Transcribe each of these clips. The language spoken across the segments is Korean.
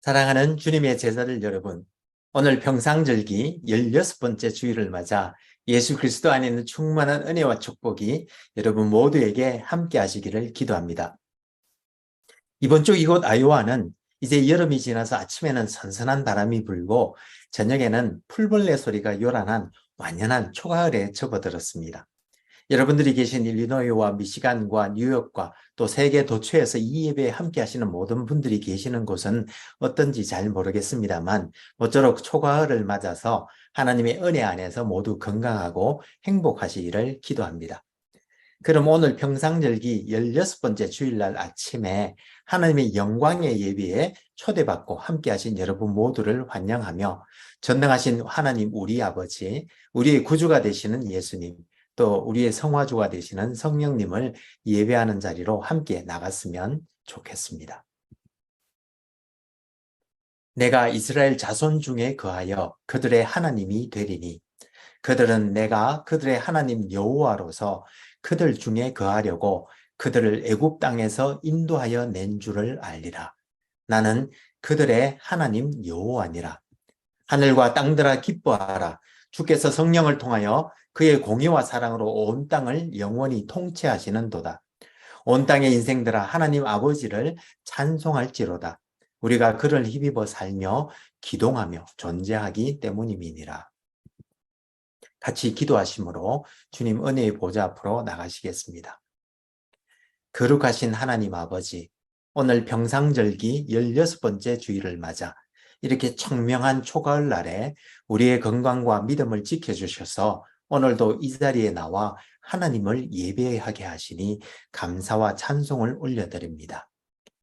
사랑하는 주님의 제자들 여러분, 오늘 평상절기 16번째 주일을 맞아 예수 그리스도 안에 있는 충만한 은혜와 축복이 여러분 모두에게 함께 하시기를 기도합니다. 이번 주 이곳 아이오와는 이제 여름이 지나서 아침에는 선선한 바람이 불고 저녁에는 풀벌레 소리가 요란한 완연한 초가을에 접어들었습니다. 여러분들이 계신 일리노이와 미시간과 뉴욕과 또 세계 도처에서 이 예배에 함께 하시는 모든 분들이 계시는 곳은 어떤지 잘 모르겠습니다만 모쪼록 초가을을 맞아서 하나님의 은혜 안에서 모두 건강하고 행복하시기를 기도합니다. 그럼 오늘 평상절기 16번째 주일날 아침에 하나님의 영광의 예배에 초대받고 함께 하신 여러분 모두를 환영하며 전능하신 하나님 우리 아버지, 우리의 구주가 되시는 예수님, 또 우리의 성화주가 되시는 성령님을 예배하는 자리로 함께 나갔으면 좋겠습니다. 내가 이스라엘 자손 중에 거하여 그들의 하나님이 되리니 그들은 내가 그들의 하나님 여호와로서 그들 중에 거하려고 그들을 애굽 땅에서 인도하여 낸 줄을 알리라. 나는 그들의 하나님 여호와니라. 하늘과 땅들아 기뻐하라. 주께서 성령을 통하여 그의 공의와 사랑으로 온 땅을 영원히 통치하시는도다. 온 땅의 인생들아 하나님 아버지를 찬송할지로다. 우리가 그를 힘입어 살며 기동하며 존재하기 때문임이니라. 같이 기도하심으로 주님 은혜의 보좌 앞으로 나가시겠습니다. 거룩하신 하나님 아버지, 오늘 평상절기 16번째 주일을 맞아 이렇게 청명한 초가을 날에 우리의 건강과 믿음을 지켜주셔서 오늘도 이 자리에 나와 하나님을 예배하게 하시니 감사와 찬송을 올려드립니다.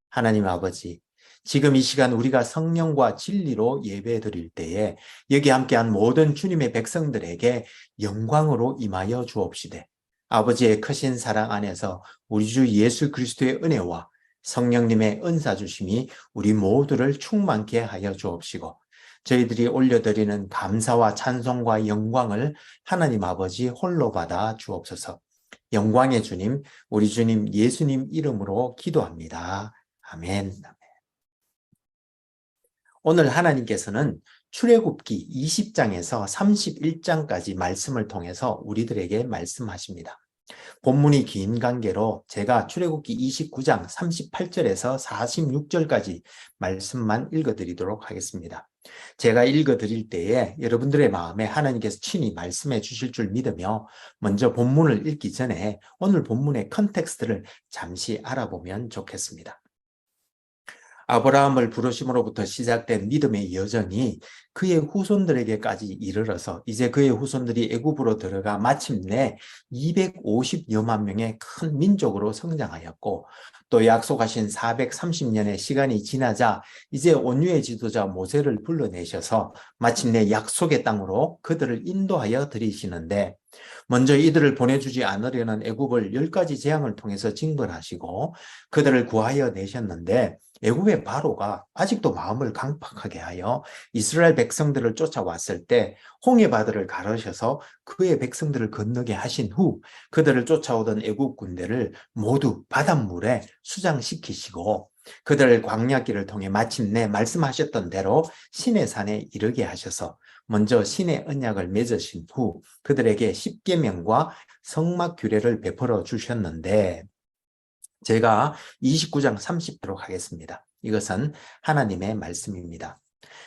하나님 아버지, 지금 이 시간 우리가 성령과 진리로 예배 드릴 때에 여기 함께한 모든 주님의 백성들에게 영광으로 임하여 주옵시되 아버지의 크신 사랑 안에서 우리 주 예수 그리스도의 은혜와 성령님의 은사 주심이 우리 모두를 충만케 하여 주옵시고 저희들이 올려드리는 감사와 찬송과 영광을 하나님 아버지 홀로 받아 주옵소서. 영광의 주님, 우리 주님 예수님 이름으로 기도합니다. 아멘. 오늘 하나님께서는 출애굽기 20장에서 31장까지 말씀을 통해서 우리들에게 말씀하십니다. 본문이 긴 관계로 제가 출애굽기 29장 38절에서 46절까지 말씀만 읽어드리도록 하겠습니다. 제가 읽어드릴 때에 여러분들의 마음에 하나님께서 친히 말씀해 주실 줄 믿으며 먼저 본문을 읽기 전에 오늘 본문의 컨텍스트를 잠시 알아보면 좋겠습니다. 아브라함을 부르심으로부터 시작된 믿음의 여정이 그의 후손들에게까지 이르러서 이제 그의 후손들이 애굽으로 들어가 마침내 250여만 명의 큰 민족으로 성장하였고 또 약속하신 430년의 시간이 지나자 이제 온유의 지도자 모세를 불러내셔서 마침내 약속의 땅으로 그들을 인도하여 들이시는데 먼저 이들을 보내주지 않으려는 애굽을 10가지 재앙을 통해서 징벌하시고 그들을 구하여 내셨는데 애굽의 바로가 아직도 마음을 강팍하게 하여 이스라엘 백성들을 쫓아왔을 때 홍해바다를 가르셔서 그의 백성들을 건너게 하신 후 그들을 쫓아오던 애굽 군대를 모두 바닷물에 수장시키시고 그들을 광야길을 통해 마침내 말씀하셨던 대로 시내산에 이르게 하셔서 먼저 신의 언약을 맺으신 후 그들에게 십계명과 성막 규례를 베풀어 주셨는데 제가 29장 30도록 하겠습니다. 이것은 하나님의 말씀입니다.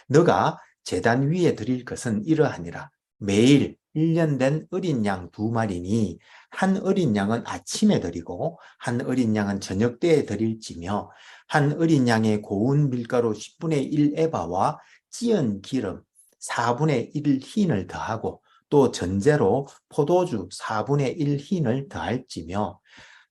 너가 제단 위에 드릴 것은 이러하니라. 매일 1년 된 어린 양 2마리니 한 어린 양은 아침에 드리고 한 어린 양은 저녁 때에 드릴지며 한 어린 양의 고운 밀가루 10분의 1 에바와 찌은 기름 4분의 1 흰을 더하고 또 전제로 포도주 4분의 1 흰을 더할지며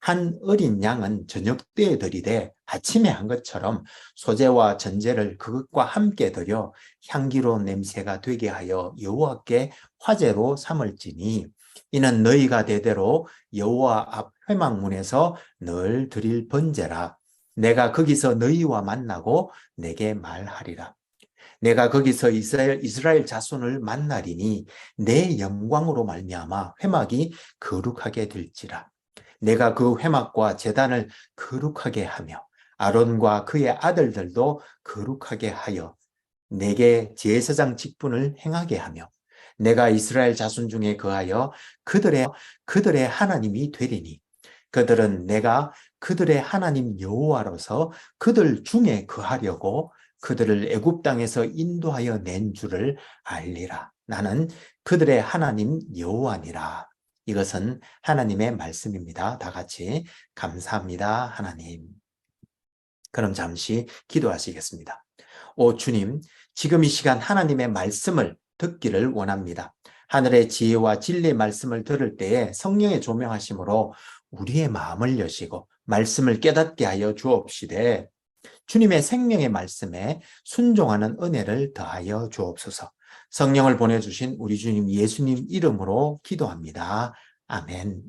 한 어린 양은 저녁 때에 드리되 아침에 한 것처럼 소재와 전제를 그것과 함께 드려 향기로운 냄새가 되게 하여 여호와께 화제로 삼을지니 이는 너희가 대대로 여호와 앞 회막문에서 늘 드릴 번제라. 내가 거기서 너희와 만나고 내게 말하리라. 내가 거기서 이스라엘 자손을 만나리니 내 영광으로 말미암아 회막이 거룩하게 될지라. 내가 그 회막과 제단을 거룩하게 하며 아론과 그의 아들들도 거룩하게 하여 내게 제사장 직분을 행하게 하며 내가 이스라엘 자손 중에 거하여 그들의 하나님이 되리니 그들은 내가 그들의 하나님 여호와로서 그들 중에 거하려고 그들을 애굽 땅에서 인도하여 낸 줄을 알리라. 나는 그들의 하나님 여호와니라. 이것은 하나님의 말씀입니다. 다 같이 감사합니다, 하나님. 그럼 잠시 기도하시겠습니다. 오 주님, 지금 이 시간 하나님의 말씀을 듣기를 원합니다. 하늘의 지혜와 진리의 말씀을 들을 때에 성령의 조명하심으로 우리의 마음을 여시고 말씀을 깨닫게 하여 주옵시되 주님의 생명의 말씀에 순종하는 은혜를 더하여 주옵소서. 성령을 보내주신 우리 주님 예수님 이름으로 기도합니다. 아멘.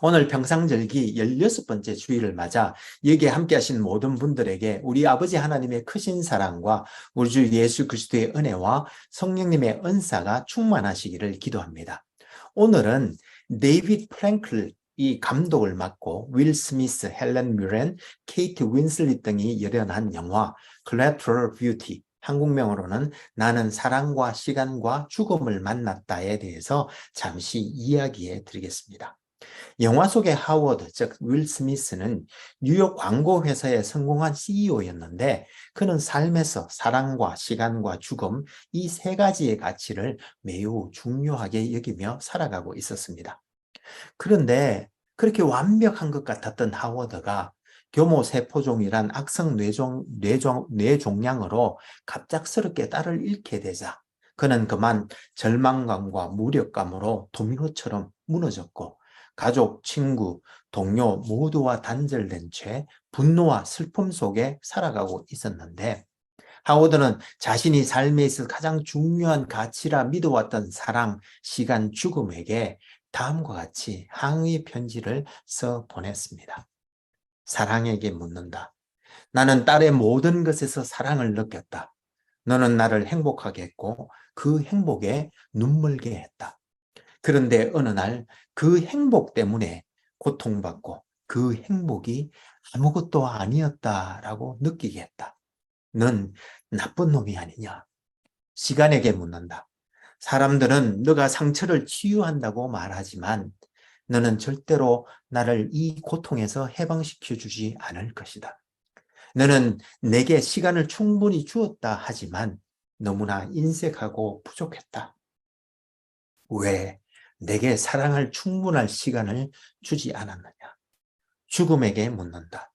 오늘 평상절기 16번째 주일을 맞아 여기에 함께 하신 모든 분들에게 우리 아버지 하나님의 크신 사랑과 우리 주 예수 그리스도의 은혜와 성령님의 은사가 충만하시기를 기도합니다. 오늘은 데이빗 프랭클 이 감독을 맡고 윌 스미스, 헬렌 뮤렌, 케이트 윈슬릿 등이 열연한 영화 Collateral Beauty, 한국명으로는 나는 사랑과 시간과 죽음을 만났다에 대해서 잠시 이야기해 드리겠습니다. 영화 속의 하워드, 즉 윌 스미스는 뉴욕 광고 회사의 성공한 CEO였는데 그는 삶에서 사랑과 시간과 죽음 이 세 가지의 가치를 매우 중요하게 여기며 살아가고 있었습니다. 그런데 그렇게 완벽한 것 같았던 하워드가 교모세포종이란 악성 뇌종양으로 갑작스럽게 딸을 잃게 되자 그는 그만 절망감과 무력감으로 도미노처럼 무너졌고 가족, 친구, 동료 모두와 단절된 채 분노와 슬픔 속에 살아가고 있었는데 하워드는 자신이 삶에 있어 가장 중요한 가치라 믿어왔던 사랑, 시간, 죽음에게 다음과 같이 항의 편지를 써 보냈습니다. 사랑에게 묻는다. 나는 딸의 모든 것에서 사랑을 느꼈다. 너는 나를 행복하게 했고 그 행복에 눈물게 했다. 그런데 어느 날 그 행복 때문에 고통받고 그 행복이 아무것도 아니었다라고 느끼게 했다. 넌 나쁜 놈이 아니냐? 시간에게 묻는다. 사람들은 너가 상처를 치유한다고 말하지만 너는 절대로 나를 이 고통에서 해방시켜 주지 않을 것이다. 너는 내게 시간을 충분히 주었다 하지만 너무나 인색하고 부족했다. 왜 내게 사랑할 충분할 시간을 주지 않았느냐? 죽음에게 묻는다.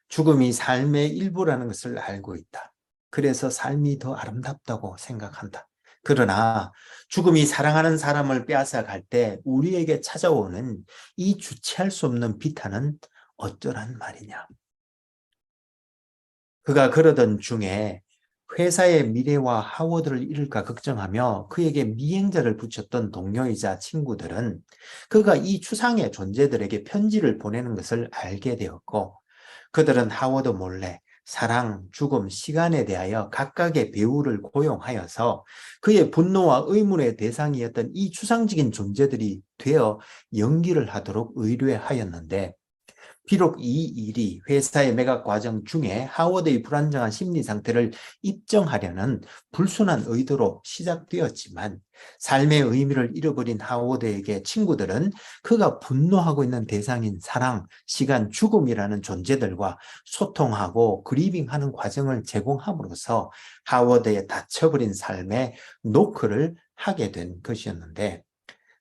죽음이 삶의 일부라는 것을 알고 있다. 그래서 삶이 더 아름답다고 생각한다. 그러나 죽음이 사랑하는 사람을 빼앗아 갈 때 우리에게 찾아오는 이 주체할 수 없는 비탄은 어쩌란 말이냐. 그가 그러던 중에 회사의 미래와 하워드를 잃을까 걱정하며 그에게 미행자를 붙였던 동료이자 친구들은 그가 이 추상의 존재들에게 편지를 보내는 것을 알게 되었고 그들은 하워드 몰래 사랑, 죽음, 시간에 대하여 각각의 배우를 고용하여서 그의 분노와 의문의 대상이었던 이 추상적인 존재들이 되어 연기를 하도록 의뢰하였는데 비록 이 일이 회사의 매각 과정 중에 하워드의 불안정한 심리 상태를 입증하려는 불순한 의도로 시작되었지만 삶의 의미를 잃어버린 하워드에게 친구들은 그가 분노하고 있는 대상인 사랑, 시간, 죽음이라는 존재들과 소통하고 그리빙하는 과정을 제공함으로써 하워드의 닫혀버린 삶에 노크를 하게 된 것이었는데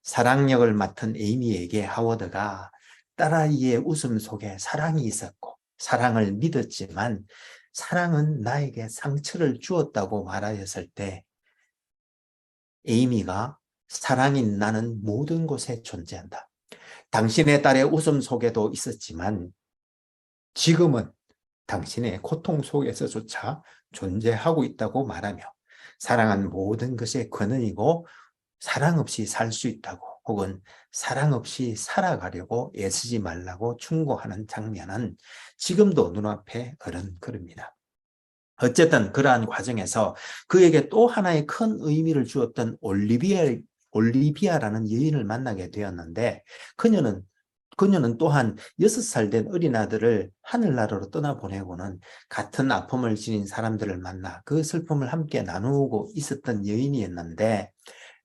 사랑 역을 맡은 에이미에게 하워드가 딸아이의 웃음 속에 사랑이 있었고 사랑을 믿었지만 사랑은 나에게 상처를 주었다고 말하였을 때 에이미가 사랑인 나는 모든 곳에 존재한다. 당신의 딸의 웃음 속에도 있었지만 지금은 당신의 고통 속에서조차 존재하고 있다고 말하며 사랑은 모든 것의 근원이고 사랑 없이 살 수 있다고 혹은 사랑 없이 살아가려고 애쓰지 말라고 충고하는 장면은 지금도 눈앞에 어른거립니다. 어쨌든 그러한 과정에서 그에게 또 하나의 큰 의미를 주었던 올리비아라는 여인을 만나게 되었는데 그녀는 그녀는 또한 6살 된 어린 아들을 하늘나라로 떠나보내고는 같은 아픔을 지닌 사람들을 만나 그 슬픔을 함께 나누고 있었던 여인이었는데,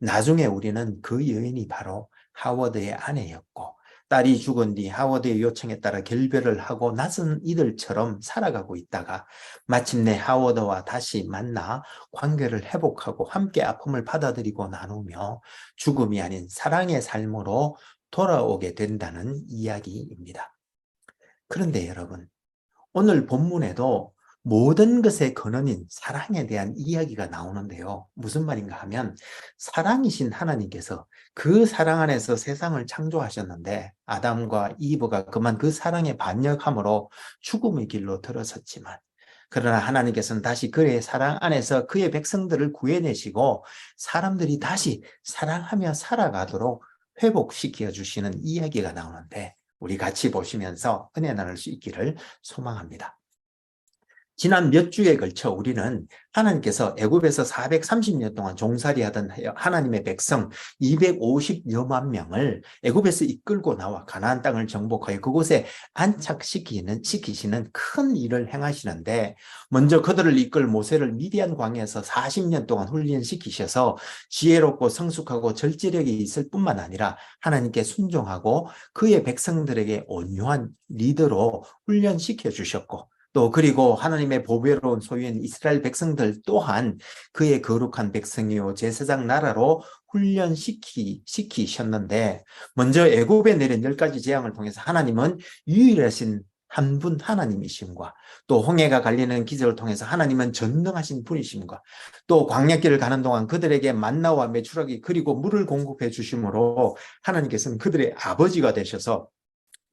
나중에 우리는 그 여인이 바로 하워드의 아내였고, 딸이 죽은 뒤 하워드의 요청에 따라 결별을 하고 낯선 이들처럼 살아가고 있다가 마침내 하워드와 다시 만나 관계를 회복하고 함께 아픔을 받아들이고 나누며 죽음이 아닌 사랑의 삶으로 돌아오게 된다는 이야기입니다. 그런데 여러분, 오늘 본문에도 모든 것의 근원인 사랑에 대한 이야기가 나오는데요. 무슨 말인가 하면, 사랑이신 하나님께서 그 사랑 안에서 세상을 창조하셨는데 아담과 이브가 그만 그 사랑에 반역함으로 죽음의 길로 들어섰지만, 그러나 하나님께서는 다시 그의 사랑 안에서 그의 백성들을 구해내시고 사람들이 다시 사랑하며 살아가도록 회복시켜 주시는 이야기가 나오는데, 우리 같이 보시면서 은혜 나눌 수 있기를 소망합니다. 지난 몇 주에 걸쳐 우리는 하나님께서 애굽에서 430년 동안 종살이하던 하나님의 백성 250여만 명을 애굽에서 이끌고 나와 가나안 땅을 정복하여 그곳에 시키시는 큰 일을 행하시는데, 먼저 그들을 이끌 모세를 미디안 광야에서 40년 동안 훈련시키셔서 지혜롭고 성숙하고 절제력이 있을 뿐만 아니라 하나님께 순종하고 그의 백성들에게 온유한 리더로 훈련시켜 주셨고, 또 그리고 하나님의 보배로운 소유인 이스라엘 백성들 또한 그의 거룩한 백성이요 제사장 나라로 훈련시키셨는데, 먼저 애굽에 내린 10가지 재앙을 통해서 하나님은 유일하신 한 분 하나님이심과, 또 홍해가 갈리는 기적을 통해서 하나님은 전능하신 분이심과, 또 광야길을 가는 동안 그들에게 만나와 메추라기 그리고 물을 공급해 주심으로 하나님께서는 그들의 아버지가 되셔서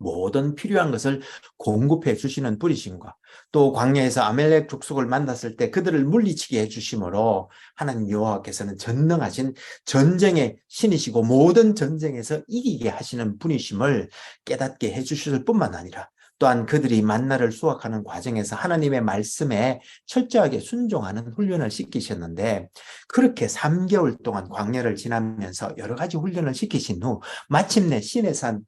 모든 필요한 것을 공급해 주시는 분이심과, 또 광야에서 아말렉 족속을 만났을 때 그들을 물리치게 해주심으로 하나님 여호와께서는 전능하신 전쟁의 신이시고 모든 전쟁에서 이기게 하시는 분이심을 깨닫게 해주실 뿐만 아니라, 또한 그들이 만나를 수확하는 과정에서 하나님의 말씀에 철저하게 순종하는 훈련을 시키셨는데, 그렇게 3개월 동안 광야를 지나면서 여러 가지 훈련을 시키신 후 마침내 시내 산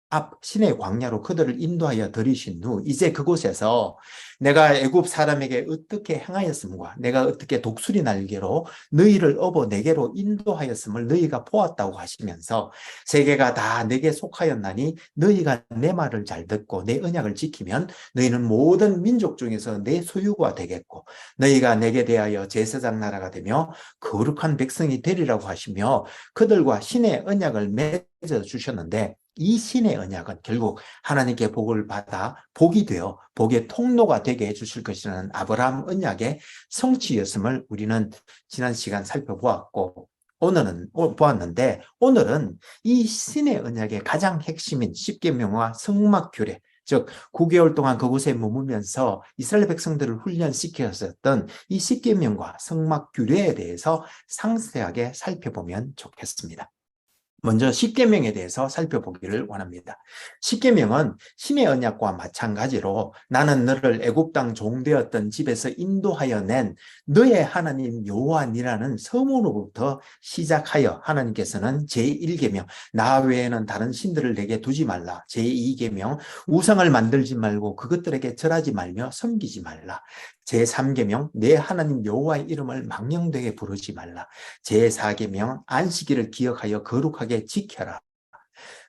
앞 신의 광야로 그들을 인도하여 들이신 후 이제 그곳에서 내가 애굽 사람에게 어떻게 행하였음과 내가 어떻게 독수리 날개로 너희를 업어 내게로 인도하였음을 너희가 보았다고 하시면서, 세계가 다 내게 속하였나니 너희가 내 말을 잘 듣고 내 언약을 지키면 너희는 모든 민족 중에서 내 소유가 되겠고 너희가 내게 대하여 제사장 나라가 되며 거룩한 백성이 되리라고 하시며 그들과 신의 언약을 맺어 주셨는데, 이 신의 언약은 결국 하나님께 복을 받아 복이 되어 복의 통로가 되게 해주실 것이라는 아브라함 언약의 성취였음을 우리는 지난 시간 살펴보았고, 보았는데, 오늘은 이 신의 언약의 가장 핵심인 십계명과 성막규례, 즉 9개월 동안 그곳에 머물면서 이스라엘 백성들을 훈련시켰었던 이 십계명과 성막규례에 대해서 상세하게 살펴보면 좋겠습니다. 먼저 십계명에 대해서 살펴보기를 원합니다. 십계명은 신의 언약과 마찬가지로 나는 너를 애굽 땅 종되었던 집에서 인도하여 낸 너의 하나님 여호와니라는 서문으로부터 시작하여 하나님께서는 제1계명 나 외에는 다른 신들을 내게 두지 말라, 제2계명 우상을 만들지 말고 그것들에게 절하지 말며 섬기지 말라, 제3계명 내 하나님 여호와의 이름을 망령되게 부르지 말라, 제4계명 안식일을 기억하여 거룩하게 지켜라,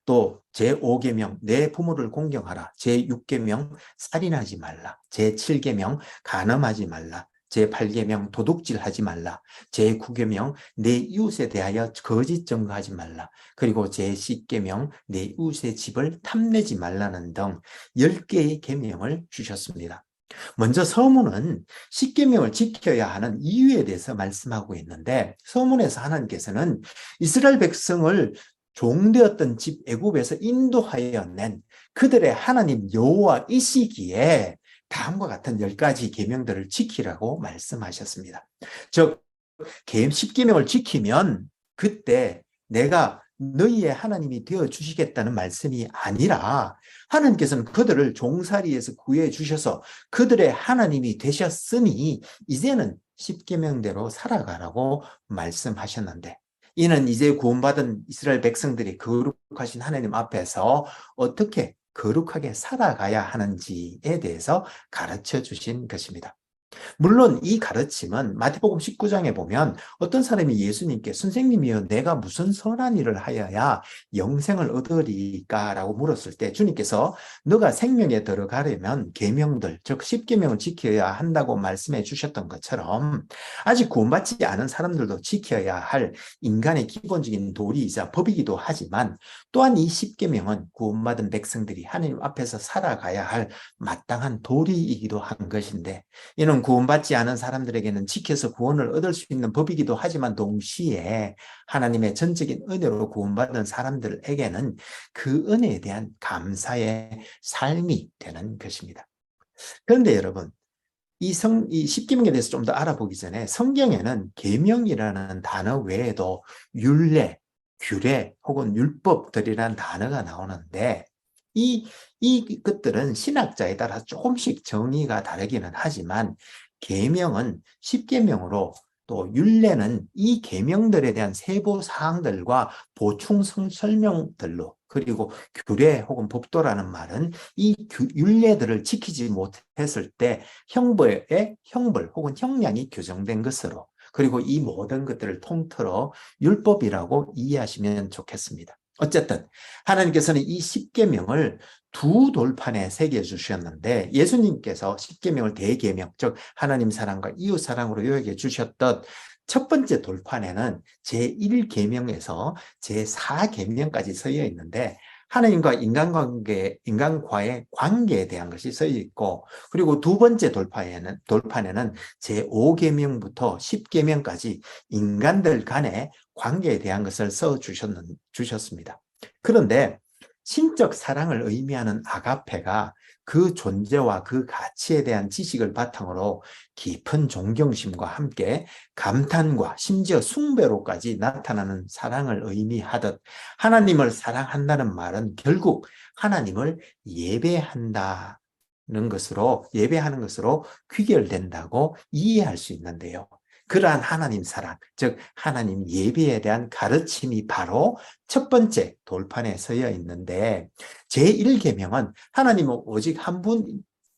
또 제5계명 내 부모를 공경하라, 제6계명 살인하지 말라, 제7계명 간음하지 말라, 제8계명 도둑질하지 말라, 제9계명 내 이웃에 대하여 거짓 증거하지 말라, 그리고 제10계명 내 이웃의 집을 탐내지 말라는 등 10개의 계명을 주셨습니다. 먼저 서문은 십계명을 지켜야 하는 이유에 대해서 말씀하고 있는데, 서문에서 하나님께서는 이스라엘 백성을 종되었던 집 애굽에서 인도하여 낸 그들의 하나님 여호와이시기에 다음과 같은 10가지 계명들을 지키라고 말씀하셨습니다. 즉 십계명을 지키면 그때 내가 너희의 하나님이 되어 주시겠다는 말씀이 아니라, 하나님께서는 그들을 종살이에서 구해 주셔서 그들의 하나님이 되셨으니 이제는 십계명대로 살아가라고 말씀하셨는데, 이는 이제 구원받은 이스라엘 백성들이 거룩하신 하나님 앞에서 어떻게 거룩하게 살아가야 하는지에 대해서 가르쳐 주신 것입니다. 물론 이 가르침은 마태복음 19장에 보면 어떤 사람이 예수님께 선생님이여 내가 무슨 선한 일을 하여야 영생을 얻으리까 라고 물었을 때 주님께서 너가 생명에 들어가려면 계명들 즉 10계명을 지켜야 한다고 말씀해 주셨던 것처럼 아직 구원받지 않은 사람들도 지켜야 할 인간의 기본적인 도리이자 법이기도 하지만 또한 이 10계명은 구원받은 백성들이 하나님 앞에서 살아가야 할 마땅한 도리이기도 한 것인데 이는 구원받지 않은 사람들에게는 지켜서 구원을 얻을 수 있는 법이기도 하지만 동시에 하나님의 전적인 은혜로 구원받은 사람들에게는 그 은혜에 대한 감사의 삶이 되는 것입니다. 그런데 여러분, 이 십계명에 대해서 좀 더 알아보기 전에 성경에는 계명이라는 단어 외에도 율례, 규례 혹은 율법들이라는 단어가 나오는데 이 것들은 신학자에 따라 조금씩 정의가 다르기는 하지만 계명은 십계명으로 또 율례는 이 계명들에 대한 세부 사항들과 보충 설명들로 그리고 규례 혹은 법도라는 말은 이 율례들을 지키지 못했을 때 형벌 혹은 형량이 규정된 것으로 그리고 이 모든 것들을 통틀어 율법이라고 이해하시면 좋겠습니다. 어쨌든 하나님께서는 이 십계명을 두 돌판에 새겨 주셨는데 예수님께서 십계명을 대계명 즉 하나님 사랑과 이웃 사랑으로 요약해 주셨던 첫 번째 돌판에는 제1계명에서 제4계명까지 서여 있는데 하나님과 인간과의 관계에 대한 것이 서여 있고 그리고 두 번째 돌판에는 제5계명부터 10계명까지 인간들 간의 관계에 대한 것을 써 주셨습니다. 그런데 신적 사랑을 의미하는 아가페가 그 존재와 그 가치에 대한 지식을 바탕으로 깊은 존경심과 함께 감탄과 심지어 숭배로까지 나타나는 사랑을 의미하듯 하나님을 사랑한다는 말은 결국 하나님을 예배하는 것으로 귀결된다고 이해할 수 있는데요. 그러한 하나님 사랑, 즉 하나님 예배에 대한 가르침이 바로 첫 번째 돌판에 서여 있는데 제1계명은 하나님은 오직 한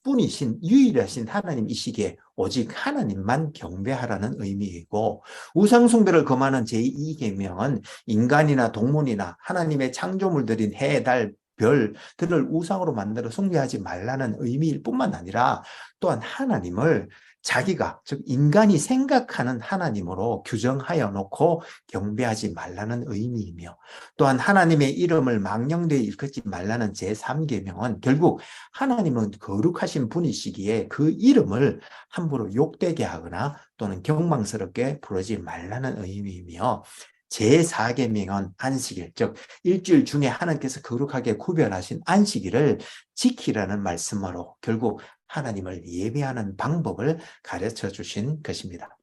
분이신 유일하신 하나님이시기에 오직 하나님만 경배하라는 의미이고 우상숭배를 금하는 제2계명은 인간이나 동물이나 하나님의 창조물들인 해, 달, 별들을 우상으로 만들어 숭배하지 말라는 의미일 뿐만 아니라 또한 하나님을 자기가 즉 인간이 생각하는 하나님으로 규정하여 놓고 경배하지 말라는 의미이며 또한 하나님의 이름을 망령되이 일컫지 말라는 제3계명은 결국 하나님은 거룩하신 분이시기에 그 이름을 함부로 욕되게 하거나 또는 경망스럽게 부르지 말라는 의미이며 제4계명은 안식일 즉 일주일 중에 하나님께서 거룩하게 구별하신 안식일을 지키라는 말씀으로 결국 하나님을 예배하는 방법을 가르쳐 주신 것입니다.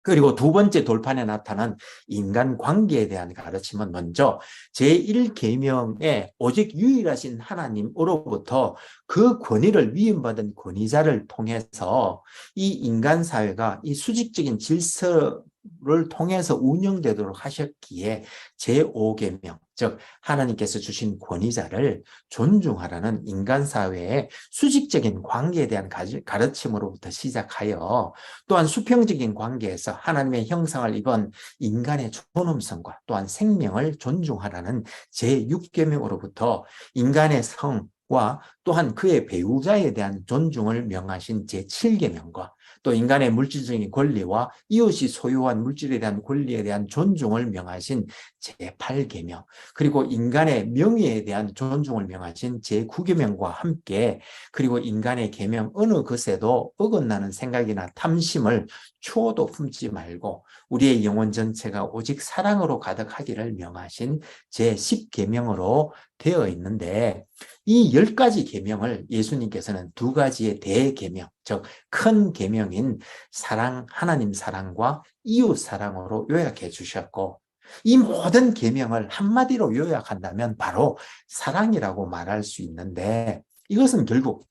그리고 두 번째 돌판에 나타난 인간관계에 대한 가르침은 먼저 제1계명에 오직 유일하신 하나님으로부터 그 권위를 위임받은 권위자를 통해서 이 인간사회가 이 수직적인 질서를 통해서 운영되도록 하셨기에 제5계명 즉 하나님께서 주신 권위자를 존중하라는 인간사회의 수직적인 관계에 대한 가르침으로부터 시작하여 또한 수평적인 관계에서 하나님의 형상을 입은 인간의 존엄성과 또한 생명을 존중하라는 제6계명으로부터 인간의 성과 또한 그의 배우자에 대한 존중을 명하신 제7계명과 또 인간의 물질적인 권리와 이웃이 소유한 물질에 대한 권리에 대한 존중을 명하신 제8계명 그리고 인간의 명예에 대한 존중을 명하신 제9계명과 함께 그리고 인간의 계명 어느 것에도 어긋나는 생각이나 탐심을 추호도 품지 말고 우리의 영혼 전체가 오직 사랑으로 가득하기를 명하신 제10계명으로 되어 있는데 이 10가지 계명을 예수님께서는 두 가지의 대계명, 즉 큰 계명인 사랑, 하나님 사랑과 이웃 사랑으로 요약해 주셨고 이 모든 계명을 한마디로 요약한다면 바로 사랑이라고 말할 수 있는데 이것은 결국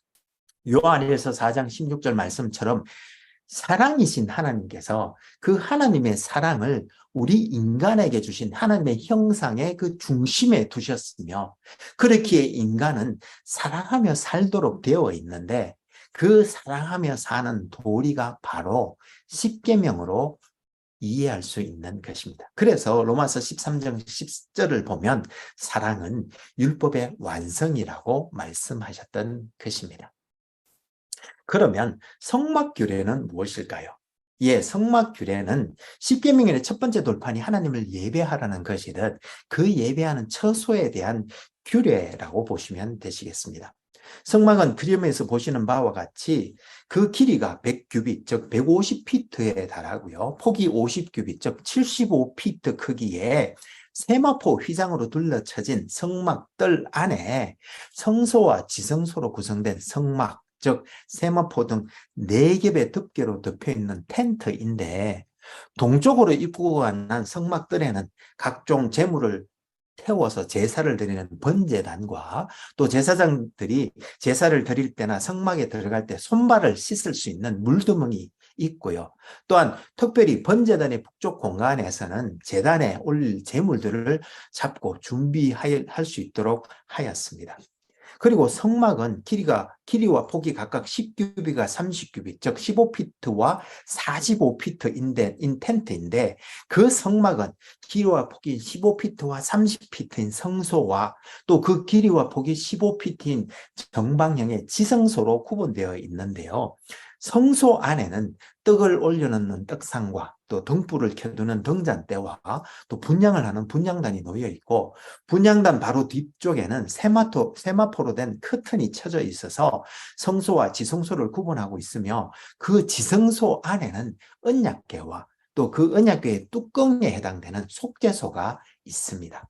요한일서 4장 16절 말씀처럼 사랑이신 하나님께서 그 하나님의 사랑을 우리 인간에게 주신 하나님의 형상의 그 중심에 두셨으며, 그렇기에 인간은 사랑하며 살도록 되어 있는데, 그 사랑하며 사는 도리가 바로 십계명으로 이해할 수 있는 것입니다. 그래서 로마서 13장 10절을 보면 사랑은 율법의 완성이라고 말씀하셨던 것입니다. 그러면 성막규례는 무엇일까요? 예, 성막규례는 십계명의 첫 번째 돌판이 하나님을 예배하라는 것이듯 그 예배하는 처소에 대한 규례라고 보시면 되시겠습니다. 성막은 그림에서 보시는 바와 같이 그 길이가 100규빗, 즉 150피트에 달하고요. 폭이 50규빗, 즉 75피트 크기에 세마포 휘장으로 둘러쳐진 성막들 안에 성소와 지성소로 구성된 성막, 즉 세마포 등 4겹의 덮개로 덮여있는 텐트인데, 동쪽으로 입구가 난 성막들에는 각종 제물을 태워서 제사를 드리는 번제단과 또 제사장들이 제사를 드릴 때나 성막에 들어갈 때 손발을 씻을 수 있는 물두멍이 있고요. 또한 특별히 번제단의 북쪽 공간에서는 제단에 올릴 제물들을 잡고 준비할 수 있도록 하였습니다. 그리고 성막은 길이와 폭이 각각 10규비가 30규비, 즉 15피트와 45피트인 텐트인데, 그 성막은 길이와 폭이 15피트와 30피트인 성소와 또 그 길이와 폭이 15피트인 정방형의 지성소로 구분되어 있는데요. 성소 안에는 떡을 올려놓는 떡상과 또 등불을 켜두는 등잔대와 또 분향을 하는 분향단이 놓여 있고, 분향단 바로 뒤쪽에는 세마포로 된 커튼이 쳐져 있어서 성소와 지성소를 구분하고 있으며, 그 지성소 안에는 언약궤와 또 그 언약궤의 뚜껑에 해당되는 속죄소가 있습니다.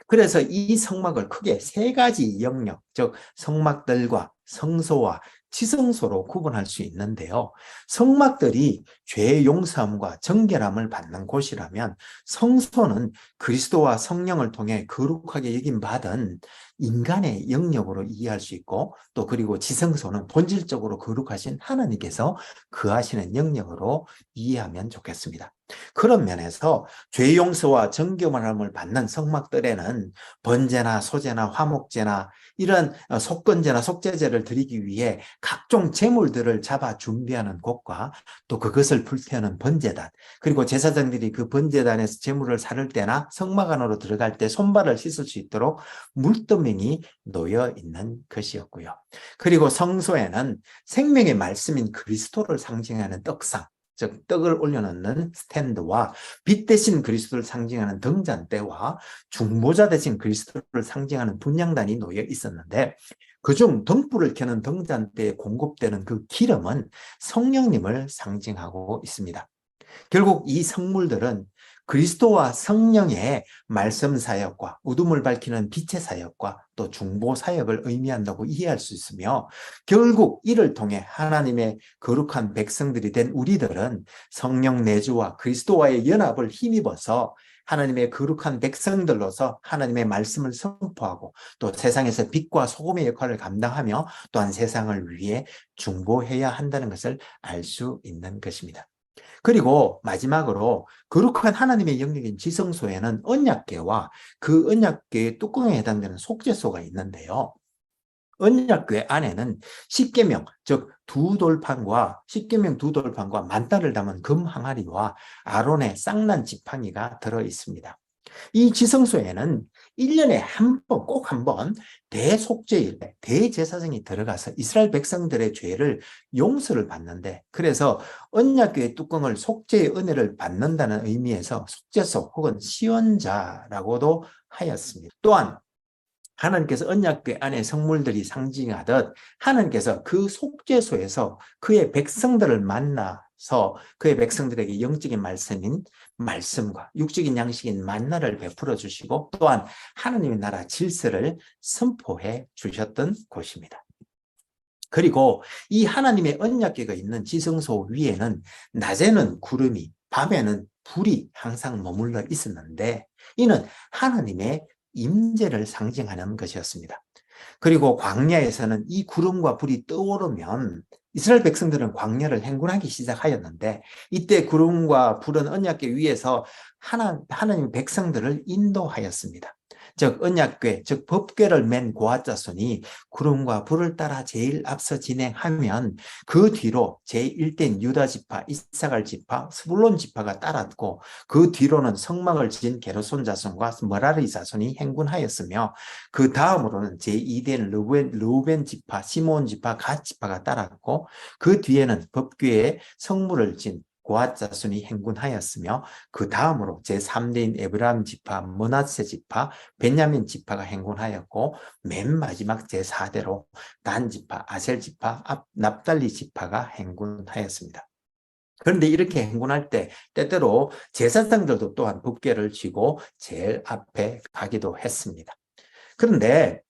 그래서 이 성막을 크게 3가지 영역, 즉 성막들과 성소와 지성소로 구분할 수 있는데요. 성막들이 죄의 용서함과 정결함을 받는 곳이라면, 성소는 그리스도와 성령을 통해 거룩하게 여김 받은 인간의 영역으로 이해할 수 있고, 또 그리고 지성소는 본질적으로 거룩하신 하나님께서 거하시는 영역으로 이해하면 좋겠습니다. 그런 면에서 죄 용서와 정결함을 받는 성막들에는 번제나 소제나 화목제나 이런 속건제나 속죄제를 드리기 위해 각종 제물들을 잡아 준비하는 곳과, 또 그것을 불태우는 번제단, 그리고 제사장들이 그 번제단에서 제물을 사를 때나 성막 안으로 들어갈 때 손발을 씻을 수 있도록 물두멍이 놓여 있는 것이었고요. 그리고 성소에는 생명의 말씀인 그리스도를 상징하는 떡상, 즉 떡을 올려놓는 스탠드와 빛 대신 그리스도를 상징하는 등잔대와 중보자 대신 그리스도를 상징하는 분향단이 놓여 있었는데, 그중 등불을 켜는 등잔대에 공급되는 그 기름은 성령님을 상징하고 있습니다. 결국 이 성물들은 그리스도와 성령의 말씀 사역과 어둠을 밝히는 빛의 사역과 또 중보 사역을 의미한다고 이해할 수 있으며, 결국 이를 통해 하나님의 거룩한 백성들이 된 우리들은 성령 내주와 그리스도와의 연합을 힘입어서 하나님의 거룩한 백성들로서 하나님의 말씀을 선포하고 또 세상에서 빛과 소금의 역할을 감당하며 또한 세상을 위해 중보해야 한다는 것을 알 수 있는 것입니다. 그리고 마지막으로 거룩한 하나님의 영역인 지성소에는 언약궤와 그 언약궤의 뚜껑에 해당되는 속죄소가 있는데요. 언약궤 안에는 십계명, 즉 십계명 두 돌판과 만다를 담은 금 항아리와 아론의 쌍난 지팡이가 들어 있습니다. 이 지성소에는 1년에 꼭 한 번 대속죄일, 대제사장이 들어가서 이스라엘 백성들의 죄를 용서를 받는데, 그래서 언약궤의 뚜껑을 속죄의 은혜를 받는다는 의미에서 속죄소 혹은 시원자라고도 하였습니다. 또한 하나님께서 언약궤 안에 성물들이 상징하듯 하나님께서 그 속죄소에서 그의 백성들을 만나서 그의 백성들에게 영적인 말씀인 말씀과 육적인 양식인 만나를 베풀어 주시고, 또한 하나님의 나라 질서를 선포해 주셨던 곳입니다. 그리고 이 하나님의 언약궤가 있는 지성소 위에는 낮에는 구름이, 밤에는 불이 항상 머물러 있었는데, 이는 하나님의 임재를 상징하는 것이었습니다. 그리고 광야에서는 이 구름과 불이 떠오르면 이스라엘 백성들은 광야를 행군하기 시작하였는데 이때 구름과 불은 언약궤 위에서 하나님 백성들을 인도하였습니다. 즉 언약궤, 즉 법궤를 맨 고아 자손이 구름과 불을 따라 제일 앞서 진행하면 그 뒤로 제1대인 유다 지파, 이사갈 지파, 스불론 지파가 따랐고 그 뒤로는 성막을 지은 게르손 자손과 머라리 자손이 행군하였으며 그 다음으로는 제2대인 르우벤 지파, 시몬 지파, 갓 지파가 따랐고 그 뒤에는 법궤에 성물을 진 고앗 자손이 행군하였으며 그 다음으로 제3대인 에브라임 지파, 므낫세 지파, 베냐민 지파가 행군하였고 맨 마지막 제4대로 단 지파, 아셀 지파, 납달리 지파가 행군하였습니다. 그런데 이렇게 행군할 때 때때로 제사장들도 또한 법궤를 쥐고 제일 앞에 가기도 했습니다. 그런데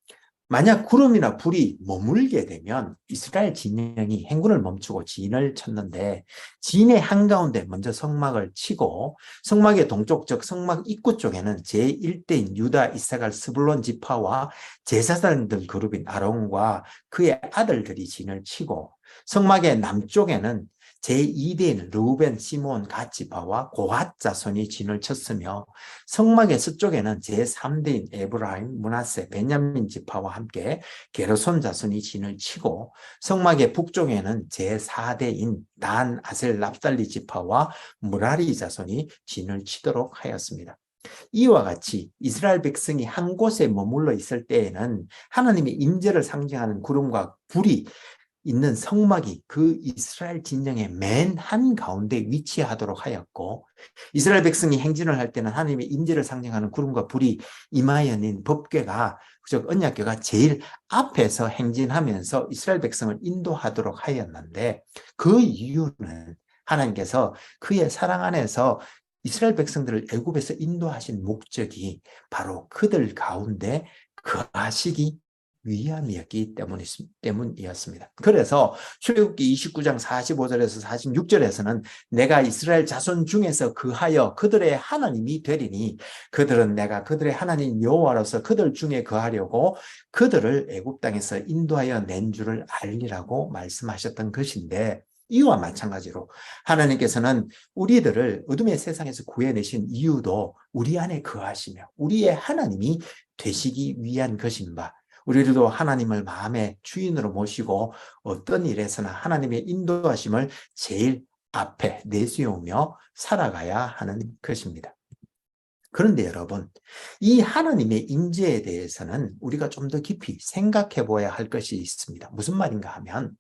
만약 구름이나 불이 머물게 되면 이스라엘 진영이 행군을 멈추고 진을 쳤는데 진의 한가운데 먼저 성막을 치고 성막의 동쪽 즉 성막 입구 쪽에는 제1대인 유다, 이사갈, 스불론 지파와 제사장들 그룹인 아론과 그의 아들들이 진을 치고 성막의 남쪽에는 제2대인 르우벤, 시몬, 갓 지파와 고핫 자손이 진을 쳤으며 성막의 서쪽에는 제3대인 에브라임, 므낫세, 베냐민 지파와 함께 게르손 자손이 진을 치고 성막의 북쪽에는 제4대인 단, 아셀, 납달리 지파와 무라리 자손이 진을 치도록 하였습니다. 이와 같이 이스라엘 백성이 한 곳에 머물러 있을 때에는 하나님의 임재를 상징하는 구름과 불이 있는 성막이 그 이스라엘 진영의 맨 한가운데 위치하도록 하였고 이스라엘 백성이 행진을 할 때는 하나님의 임재를 상징하는 구름과 불이 임하여진 법궤가 즉 언약궤가 제일 앞에서 행진하면서 이스라엘 백성을 인도하도록 하였는데 그 이유는 하나님께서 그의 사랑 안에서 이스라엘 백성들을 애굽에서 인도하신 목적이 바로 그들 가운데 거하시기 위함이었기 때문이었습니다. 그래서 출애굽기 29장 45절에서 46절에서는 내가 이스라엘 자손 중에서 거하여 그들의 하나님이 되리니 그들은 내가 그들의 하나님 여호와로서 그들 중에 거하려고 그들을 애굽 땅에서 인도하여 낸 줄을 알리라고 말씀하셨던 것인데 이와 마찬가지로 하나님께서는 우리들을 어둠의 세상에서 구해내신 이유도 우리 안에 거하시며 우리의 하나님이 되시기 위한 것인 바 우리들도 하나님을 마음의 주인으로 모시고 어떤 일에서나 하나님의 인도하심을 제일 앞에 내세우며 살아가야 하는 것입니다. 그런데 여러분, 이 하나님의 임재에 대해서는 우리가 좀 더 깊이 생각해 보아야 할 것이 있습니다. 무슨 말인가 하면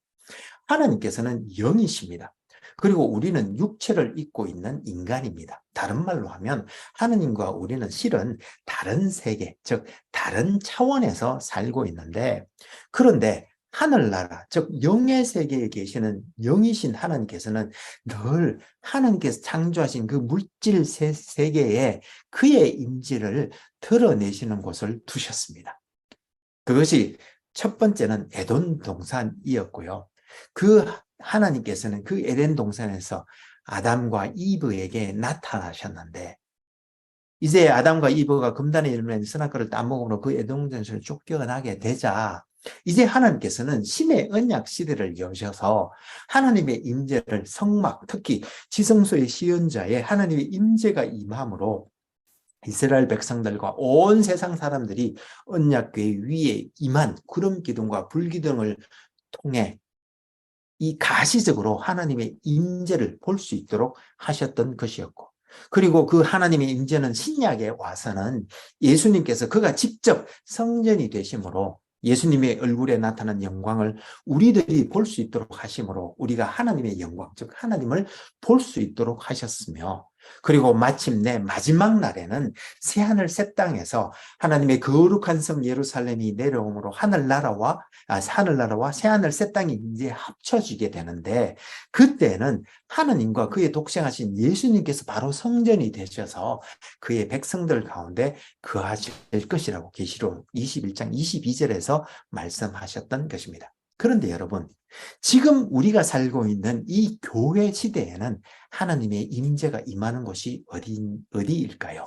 하나님께서는 영이십니다. 그리고 우리는 육체를 입고 있는 인간입니다. 다른 말로 하면 하나님과 우리는 실은 다른 세계, 즉 다른 차원에서 살고 있는데 그런데 하늘나라, 즉 영의 세계에 계시는 영이신 하나님께서는 늘 하나님께서 창조하신 그 물질 세계에 그의 임재를 드러내시는 곳을 두셨습니다. 그것이 첫 번째는 에덴 동산이었고요. 그 하나님께서는 그 에덴 동산에서 아담과 이브에게 나타나셨는데 이제 아담과 이브가 금단의 열매 선악과를 따먹음으로 그 에덴 동산에서 쫓겨나게 되자 이제 하나님께서는 신의 언약 시대를 여셔서 하나님의 임재를 성막 특히 지성소의 시연자에 하나님의 임재가 임함으로 이스라엘 백성들과 온 세상 사람들이 언약궤 위에 임한 구름 기둥과 불 기둥을 통해 이 가시적으로 하나님의 임재를 볼 수 있도록 하셨던 것이었고 그리고 그 하나님의 임재는 신약에 와서는 예수님께서 그가 직접 성전이 되심으로 예수님의 얼굴에 나타난 영광을 우리들이 볼 수 있도록 하심으로 우리가 하나님의 영광, 즉 하나님을 볼 수 있도록 하셨으며 그리고 마침내 마지막 날에는 새하늘 새 땅에서 하나님의 거룩한 성 예루살렘이 내려옴으로 하늘나라와 새하늘 새 땅이 이제 합쳐지게 되는데 그때는 하나님과 그의 독생하신 예수님께서 바로 성전이 되셔서 그의 백성들 가운데 거하실 것이라고 계시록 21장 22절에서 말씀하셨던 것입니다. 그런데 여러분 지금 우리가 살고 있는 이 교회 시대에는 하나님의 임재가 임하는 곳이 어디일까요?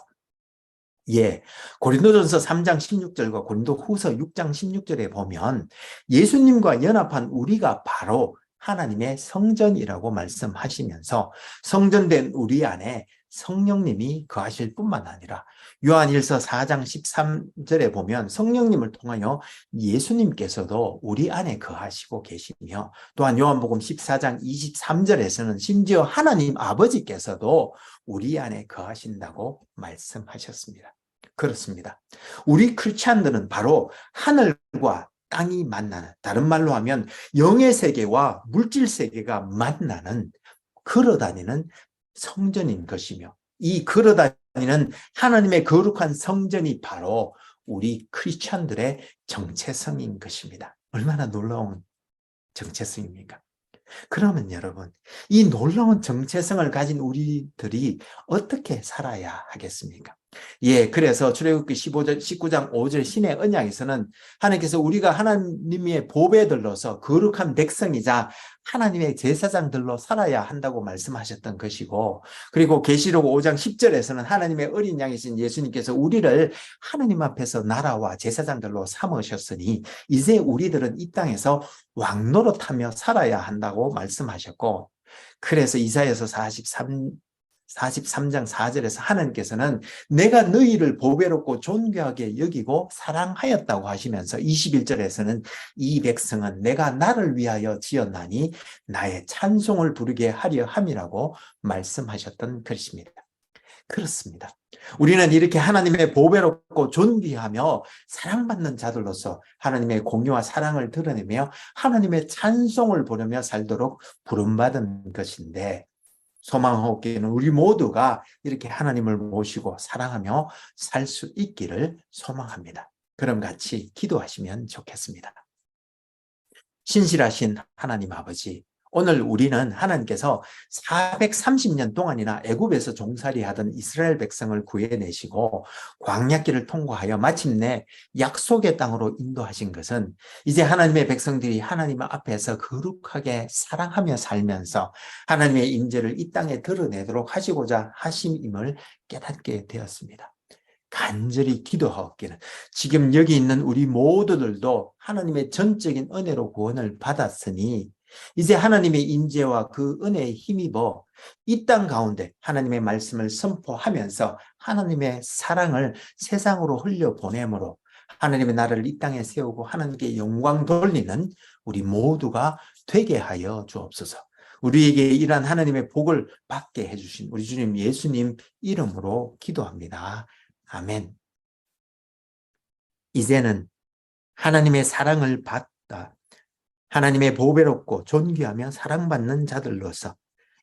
예, 고린도전서 3장 16절과 고린도후서 6장 16절에 보면 예수님과 연합한 우리가 바로 하나님의 성전이라고 말씀하시면서 성전된 우리 안에 성령님이 거하실 뿐만 아니라 요한일서 4장 13절에 보면 성령님을 통하여 예수님께서도 우리 안에 거하시고 계시며, 또한 요한복음 14장 23절에서는 심지어 하나님 아버지께서도 우리 안에 거하신다고 말씀하셨습니다. 그렇습니다. 우리 크리스찬들은 바로 하늘과 땅이 만나는, 다른 말로 하면 영의 세계와 물질 세계가 만나는, 걸어다니는 성전인 것이며, 이 걸어다니는 하나님의 거룩한 성전이 바로 우리 크리스찬들의 정체성인 것입니다. 얼마나 놀라운 정체성입니까? 그러면 여러분, 이 놀라운 정체성을 가진 우리들이 어떻게 살아야 하겠습니까? 예, 그래서 출애굽기 19장 5절 신의 언약에서는 하나님께서 우리가 하나님의 보배들로서 거룩한 백성이자 하나님의 제사장들로 살아야 한다고 말씀하셨던 것이고, 그리고 계시록 5장 10절에서는 하나님의 어린 양이신 예수님께서 우리를 하나님 앞에서 나라와 제사장들로 삼으셨으니 이제 우리들은 이 땅에서 왕노릇하며 살아야 한다고 말씀하셨고, 그래서 이사야서 43장 4절에서 하나님께서는 내가 너희를 보배롭고 존귀하게 여기고 사랑하였다고 하시면서 21절에서는 이 백성은 내가 나를 위하여 지었나니 나의 찬송을 부르게 하려 함이라고 말씀하셨던 것입니다. 그렇습니다. 우리는 이렇게 하나님의 보배롭고 존귀하며 사랑받는 자들로서 하나님의 공유와 사랑을 드러내며 하나님의 찬송을 부르며 살도록 부름받은 것인데, 소망하옵기는 우리 모두가 이렇게 하나님을 모시고 사랑하며 살 수 있기를 소망합니다. 그럼 같이 기도하시면 좋겠습니다. 신실하신 하나님 아버지, 오늘 우리는 하나님께서 430년 동안이나 애굽에서 종살이하던 이스라엘 백성을 구해내시고 광야길을 통과하여 마침내 약속의 땅으로 인도하신 것은 이제 하나님의 백성들이 하나님 앞에서 거룩하게 사랑하며 살면서 하나님의 임재를 이 땅에 드러내도록 하시고자 하심임을 깨닫게 되었습니다. 간절히 기도하옵기는 지금 여기 있는 우리 모두들도 하나님의 전적인 은혜로 구원을 받았으니 이제 하나님의 임재와 그 은혜에 힘입어 이 땅 가운데 하나님의 말씀을 선포하면서 하나님의 사랑을 세상으로 흘려보내므로 하나님의 나라를 이 땅에 세우고 하나님께 영광 돌리는 우리 모두가 되게 하여 주옵소서. 우리에게 이러한 하나님의 복을 받게 해주신 우리 주님 예수님 이름으로 기도합니다. 아멘. 이제는 하나님의 사랑을 받다, 하나님의 보배롭고 존귀하며 사랑받는 자들로서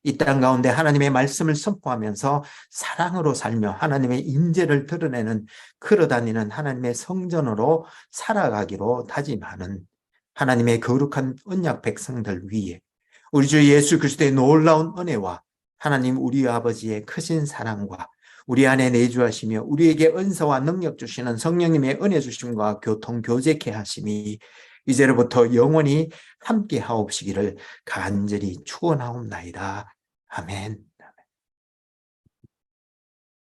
이 땅 가운데 하나님의 말씀을 선포하면서 사랑으로 살며 하나님의 임재를 드러내는 걸어다니는 하나님의 성전으로 살아가기로 다짐하는 하나님의 거룩한 언약 백성들 위에 우리 주 예수 그리스도의 놀라운 은혜와 하나님 우리 아버지의 크신 사랑과 우리 안에 내주하시며 우리에게 은사와 능력 주시는 성령님의 은혜 주심과 교통 교제케 하심이 이제로부터 영원히 함께 하옵시기를 간절히 축원하옵나이다. 아멘.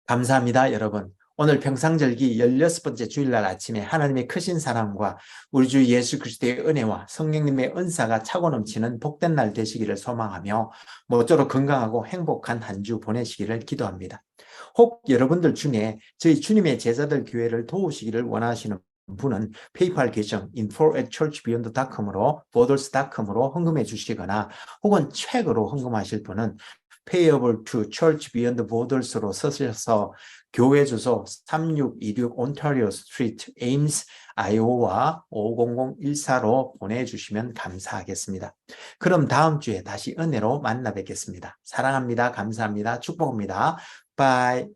감사합니다, 여러분. 오늘 평상절기 16번째 주일날 아침에 하나님의 크신 사랑과 우리 주 예수 그리스도의 은혜와 성령님의 은사가 차고 넘치는 복된 날 되시기를 소망하며 모쪼록 건강하고 행복한 한 주 보내시기를 기도합니다. 혹 여러분들 중에 저희 주님의 제자들 교회를 도우시기를 원하시는 분은 페이팔 계정 info@churchbeyond.com으로 borders.com으로 헌금해 주시거나 혹은 책으로 헌금하실 분은 payable to Church Beyond Borders로 쓰셔서 교회 주소 3626 온타리오 스트리트 에임스 아이오와 50014로 보내주시면 감사하겠습니다. 그럼 다음 주에 다시 은혜로 만나 뵙겠습니다. 사랑합니다. 감사합니다. 축복합니다. 바이.